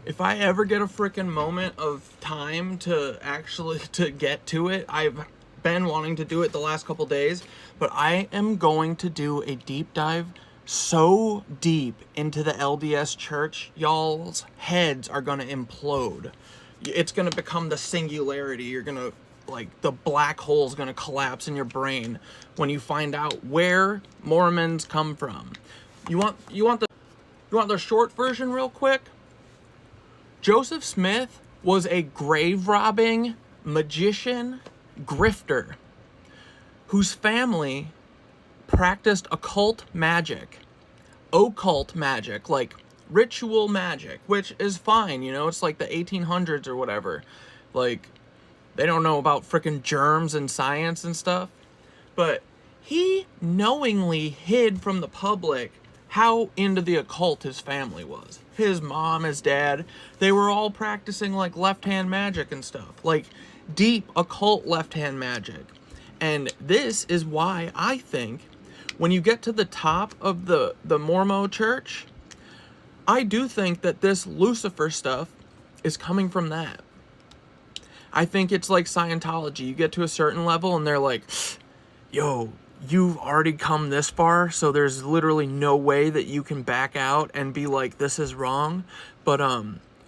If I ever get a freaking moment of time to actually to get to it, I've been wanting to do it the last couple days, but I am going to do a deep dive so deep into the LDS church, y'all's heads are going to implode. It's going to become the singularity. You're going to, like, the black hole's going to collapse in your brain when you find out where Mormons come from. You want the short version real quick? Joseph Smith was a grave robbing magician grifter whose family practiced occult magic, like ritual magic, which is fine, it's like the 1800s or whatever. Like, they don't know about freaking germs and science and stuff. But he knowingly hid from the public how into the occult his family was. His mom, his dad, they were all practicing like left-hand magic and stuff. Like deep occult left-hand magic. And this is why I think when you get to the top of the Mormon church, I do think that this Lucifer stuff is coming from that. I think it's like Scientology. You get to a certain level and they're like, yo, you've already come this far, so there's literally no way that you can back out and be like, this is wrong. But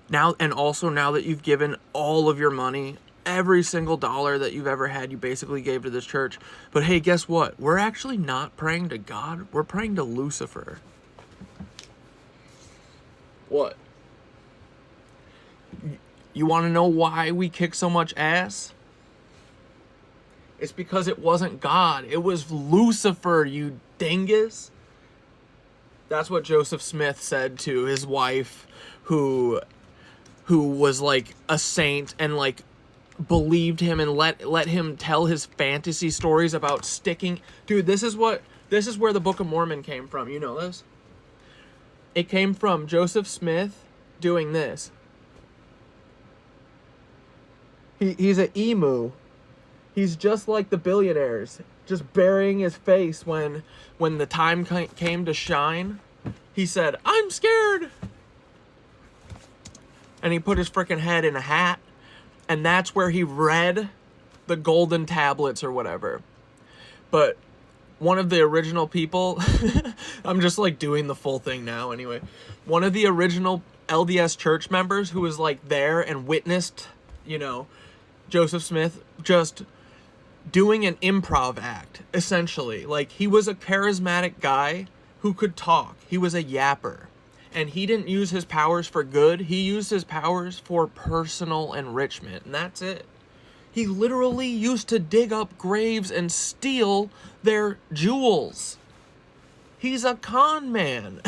now that you've given all of your money, every single dollar that you've ever had, you basically gave to this church. But hey, guess what? We're actually not praying to God. We're praying to Lucifer. What? You want to know why we kick so much ass? It's because it wasn't God. It was Lucifer, you dingus. That's what Joseph Smith said to his wife, who was like a saint and like believed him and let him tell his fantasy stories about sticking. Dude, this is where the Book of Mormon came from. You know this? It came from Joseph Smith doing this. He's an emu. He's just like the billionaires, just burying his face when the time came to shine. He said, "I'm scared." And he put his freaking head in a hat, and that's where he read the golden tablets or whatever. But one of the original people, I'm just like doing the full thing now anyway. One of the original LDS church members who was like there and witnessed, Joseph Smith just doing an improv act, essentially. Like, he was a charismatic guy who could talk. He was a yapper. And he didn't use his powers for good. He used his powers for personal enrichment. And that's it. He literally used to dig up graves and steal their jewels. He's a con man.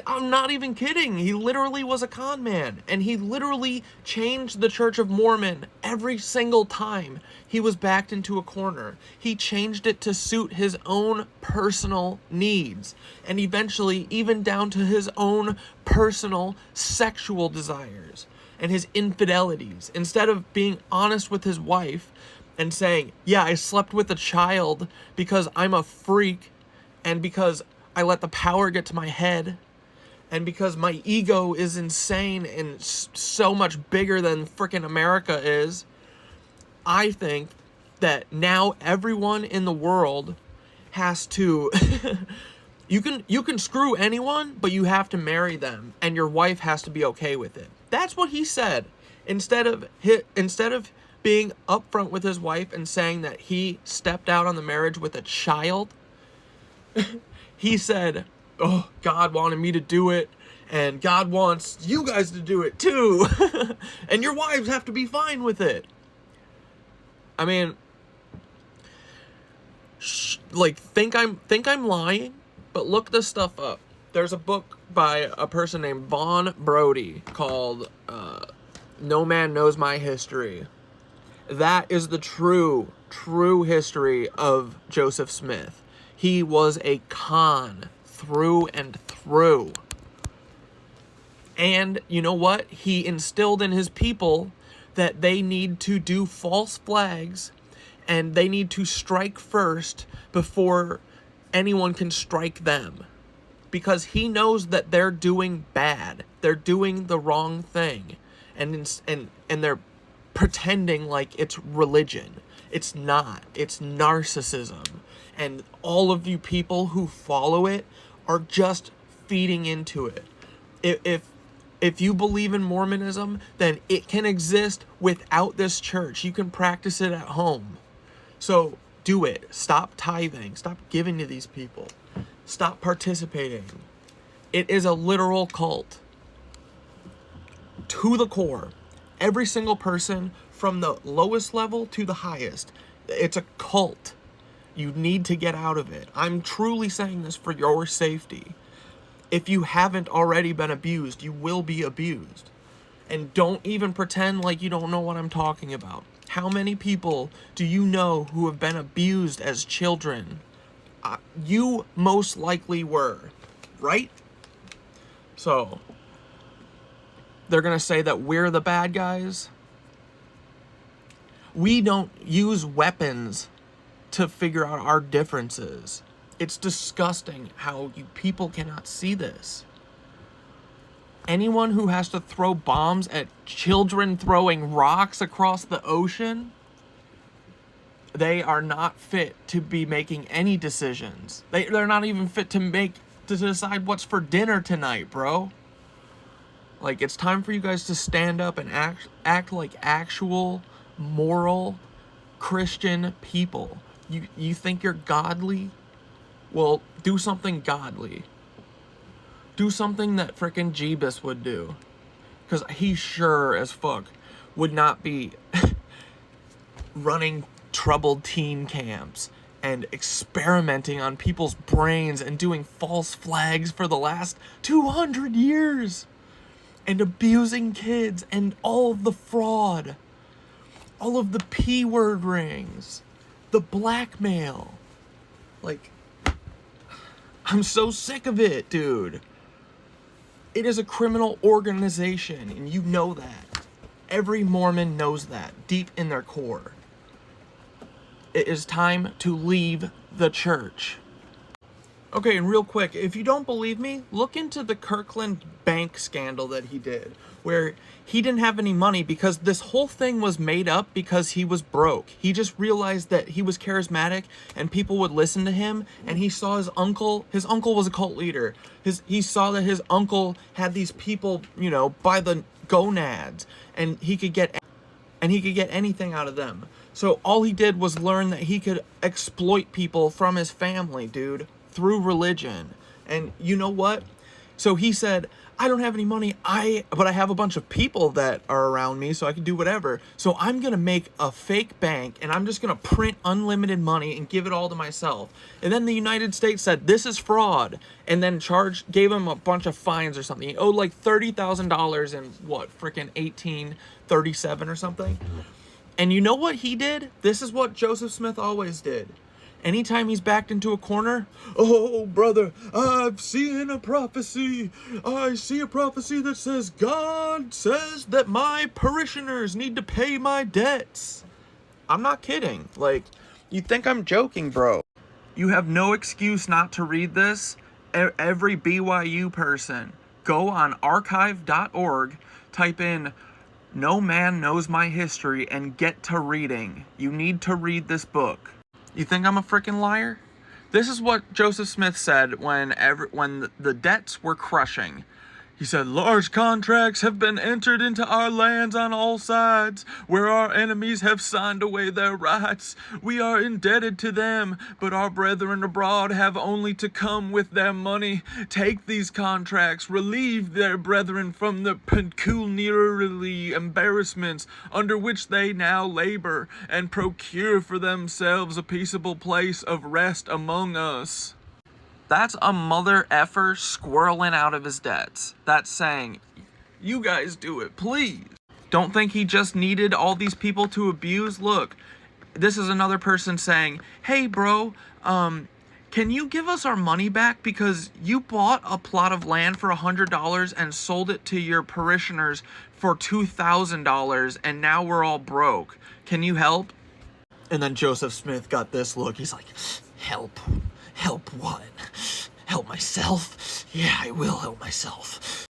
I'm not even kidding. He literally was a con man. And he literally changed the Church of Mormon every single time he was backed into a corner. He changed it to suit his own personal needs. And eventually, even down to his own personal sexual desires and his infidelities. Instead of being honest with his wife and saying, yeah, I slept with a child because I'm a freak and because I let the power get to my head. And because my ego is insane and so much bigger than frickin' America is, I think that now everyone in the world has to... you can screw anyone, but you have to marry them, and your wife has to be okay with it. That's what he said. Instead of being upfront with his wife and saying that he stepped out on the marriage with a child, he said, oh, God wanted me to do it, and God wants you guys to do it too, and your wives have to be fine with it. I mean, think I'm lying, but look this stuff up. There's a book by a person named Vaughn Brody called No Man Knows My History. That is the true history of Joseph Smith. He was a con through and through. And you know what? He instilled in his people that they need to do false flags and they need to strike first before anyone can strike them. Because he knows that they're doing bad. they're doing the wrong thing, and they're pretending like it's religion. It's not. It's narcissism. And all of you people who follow it are just feeding into it. If you believe in Mormonism, then it can exist without this church. You can practice it at home. So do it. Stop tithing. Stop giving to these people. Stop participating. It is a literal cult. To the core. Every single person from the lowest level to the highest. It's a cult. You need to get out of it. I'm truly saying this for your safety. If you haven't already been abused, you will be abused. And don't even pretend like you don't know what I'm talking about. How many people do you know who have been abused as children? You most likely were, right? So, they're going to say that we're the bad guys. We don't use weapons to figure out our differences. It's disgusting how you people cannot see this. Anyone who has to throw bombs at children throwing rocks across the ocean, they are not fit to be making any decisions. They're not even fit to decide what's for dinner tonight, bro. Like, it's time for you guys to stand up and act like actual, moral, Christian people. You think you're godly? Well, do something godly. Do something that frickin' Jeebus would do. Because he sure as fuck would not be running troubled teen camps and experimenting on people's brains and doing false flags for the last 200 years. And abusing kids and all of the fraud. All of the P-word rings. The blackmail. Like, I'm so sick of it, dude. It is a criminal organization, and you know that. Every Mormon knows that, deep in their core. It is time to leave the church. Okay, and real quick, if you don't believe me, look into the Kirkland bank scandal that he did, where he didn't have any money because this whole thing was made up because he was broke. He just realized that he was charismatic and people would listen to him, and he saw his uncle was a cult leader. He saw that his uncle had these people, by the gonads, and he could get anything out of them. So all he did was learn that he could exploit people from his family, dude, through religion. And you know what? So he said, I don't have any money, but I have a bunch of people that are around me, so I can do whatever. So I'm going to make a fake bank, and I'm just going to print unlimited money and give it all to myself. And then the United States said, this is fraud, and then gave him a bunch of fines or something. He owed like $30,000 in freaking 1837 or something. And you know what he did? This is what Joseph Smith always did. Anytime he's backed into a corner, oh, brother, I've seen a prophecy. I see a prophecy that says God says that my parishioners need to pay my debts. I'm not kidding. Like, you think I'm joking, bro. You have no excuse not to read this. Every BYU person, go on archive.org, type in "No man knows my history" and get to reading. You need to read this book. You think I'm a freaking liar? This is what Joseph Smith said when the debts were crushing. He said, large contracts have been entered into our lands on all sides, where our enemies have signed away their rights. We are indebted to them, but our brethren abroad have only to come with their money, take these contracts, relieve their brethren from the pecuniary embarrassments under which they now labor, and procure for themselves a peaceable place of rest among us. That's a mother effer squirreling out of his debts. That's saying, you guys do it, please. Don't think he just needed all these people to abuse. Look, this is another person saying, hey, bro, can you give us our money back because you bought a plot of land for $100 and sold it to your parishioners for $2,000 and now we're all broke. Can you help? And then Joseph Smith got this look. He's like, help. Help what? Help myself? Yeah, I will help myself.